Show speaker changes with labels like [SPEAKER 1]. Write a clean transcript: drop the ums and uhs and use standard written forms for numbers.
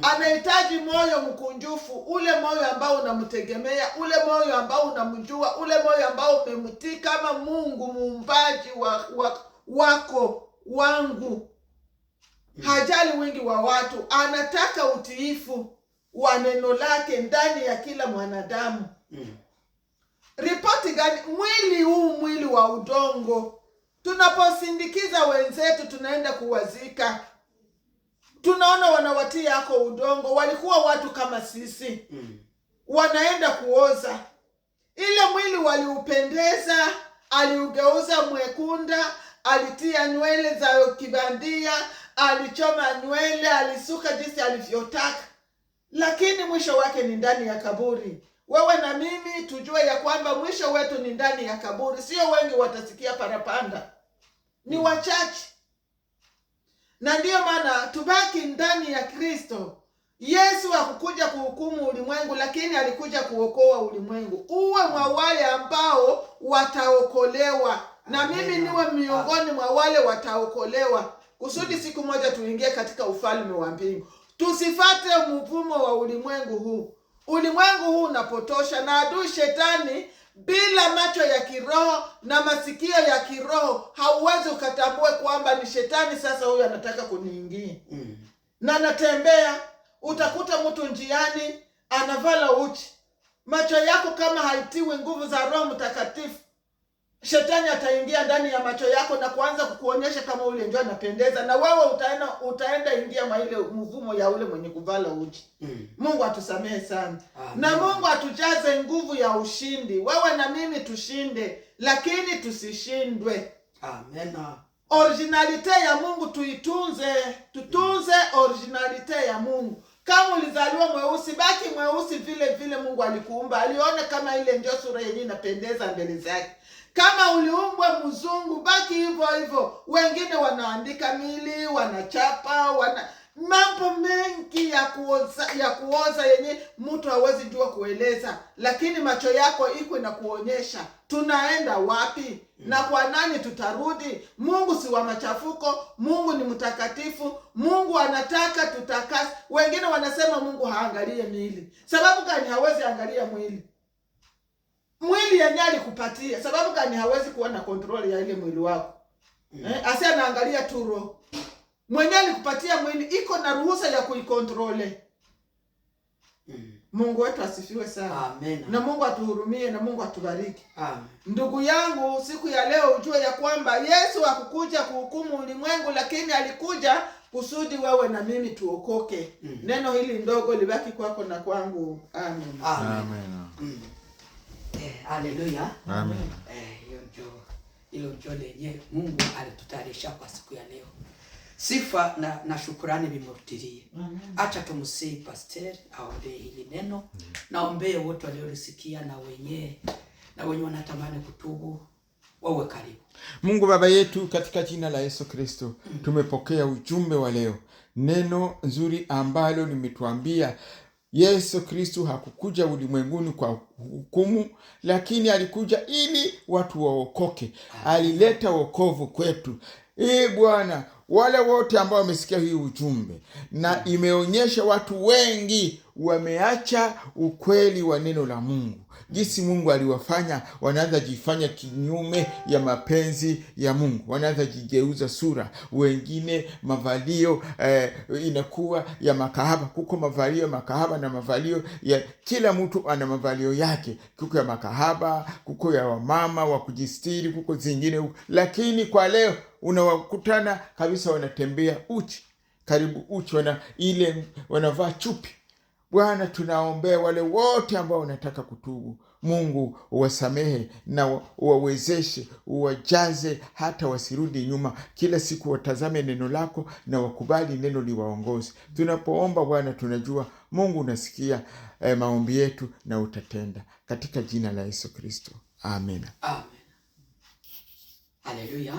[SPEAKER 1] Anahitaji moyo mkunjufu, ule moyo ambao unamtegemea, ule moyo ambao unamjua, ule moyo ambao umemtii kama Mungu muumbaji wako wangu. Hajali wingi wa watu, anataka utiifu wa neno lake ndani ya kila mwanadamu. Ripoti gani? Mwili huu mwili wa udongo, tunaposindikiza wenzetu tunaenda kuwazika, tunaona wanawatia yako udongo, walikuwa watu kama sisi. Wanaenda kuoza. Ile mwili waliupendeza, aliugeuza mwekunda, alitia nywele za kibandia, alichoma nywele, alisuka jinsi alivyotaka. Lakini mwisho wake ni ndani ya kaburi. Wewe na mimi tujue ya kwamba mwisho wetu ni ndani ya kaburi. Sio wengi watasikia parapanda, ni wachache. Na ndiyo maana tubaki ndani ya Kristo. Yesu hakukuja kuhukumu ulimwengu, lakini alikuja kuokoa ulimwengu. Uwe mwa wale ambao wataokolewa, na mimi niwe miongoni mwa wale wataokolewa, kusudi siku moja tuingie katika ufalme wa mbingu. Tusifate mvumo wa ulimwengu huu. Ulimwengu huu unapotosha, na adui shetani bila macho ya kiroho na masikio ya kiroho hauwezi ukatambue kwamba ni shetani sasa huyu anataka kuniingia. Na natembea, utakuta mtu njiani anavala uchi. Macho yako kama haitiwi nguvu za Roho Mtakatifu, shetani ataingia ndani ya macho yako na kuanza kukuonyesha kama ule ndio anapendeza, na wewe utaenda ingia mwa ile mvumo ya ule mwenye kuvala uchi. Mungu atusamehe sana. Na Mungu atujaze nguvu ya ushindi. Wewe na mimi tushinde, lakini tusishindwe.
[SPEAKER 2] Amen.
[SPEAKER 1] Originalite ya Mungu tuitunze, tutunze originalite ya Mungu. Kama ulizaliwa mweusi, baki mweusi vile vile Mungu alikuumba. Aliona kama ile ndio sura yenyewe inapendeza mbele zake. Kama uliumbwa mzungu, baki hivyo hivyo. Wengine wanaandika mili, wanachapa, mambo mengi ya kuoza yenye mtu hawezi jua kueleza, lakini macho yako iko na kuonyesha tunaenda wapi na kwa nani tutarudi. Mungu si wa machafuko, Mungu ni mtakatifu. Mungu anataka tutakase. Wengine wanasema Mungu haangalie mili. Sababu gani hawezi angalia mwili? Mwili yenyewe alikupatia. Sababu gani hawezi kuwa na control ya ile mwili wako? Asa anaangalia tu roho. Mwenyewe alikupatia mwili, iko na ruhusa ya kuikontrole. Mungu wetu asifiwe sana.
[SPEAKER 2] Amen.
[SPEAKER 1] Na Mungu atuhurumie, na Mungu atubariki.
[SPEAKER 2] Amen.
[SPEAKER 1] Ndugu yangu, siku ya leo ujue ya kwamba Yesu hakukuja kuhukumu ulimwengu, lakini alikuja kusudi wewe na mimi tuokoke. Neno hili ndogo libaki kwako na kwangu. Amen.
[SPEAKER 2] Amen. Haleluya.
[SPEAKER 3] Amen.
[SPEAKER 2] Hilo ndio lenye Mungu alitutayarisha kwa siku ya leo. Sifa na shukrani bimurutirie. Acha tumsii pastor aombe hili neno. Naombee wote waliolisikia na wenye wanatamani kutubu wawe karibu.
[SPEAKER 3] Mungu Baba yetu, katika jina la Yesu Kristo, tumepokea ujumbe wa leo. Neno nzuri ambalo limetuambia Yesu Kristo hakukuja ulimwenguni kwa hukumu, lakini alikuja ili watu waokoke. Alileta wokovu kwetu. Bwana, wale wote ambao wamesikia hii ujumbe, na imeonyesha watu wengi wameacha ukweli wa neno la Mungu. Jinsi Mungu aliwafanya, wanaanza jifanya kinyume ya mapenzi ya Mungu. Wanaanza jigeuza sura. Wengine mavalio inakuwa ya makahaba. Kuko mavalio ya makahaba na mavalio ya kila mtu ana mavalio yake. Kuko ya makahaba, kuko ya wamama wa kujistiri, kuko zingine. Lakini kwa leo unawakutana kabisa wanatembea uchi, karibu uchi, wanavaa chupi. Bwana, tunaombea wale wote ambao wanataka kutubu. Mungu uwasamehe na uwawezeshe, uwajaze hata wasirudi nyuma. Kila siku watazame neno lako na wakubali neno liwaongoze. Tunapoomba Bwana, tunajua Mungu unasikia maombi yetu na utatenda. Katika jina la Yesu Kristo. Amen.
[SPEAKER 2] Amen. Haleluya.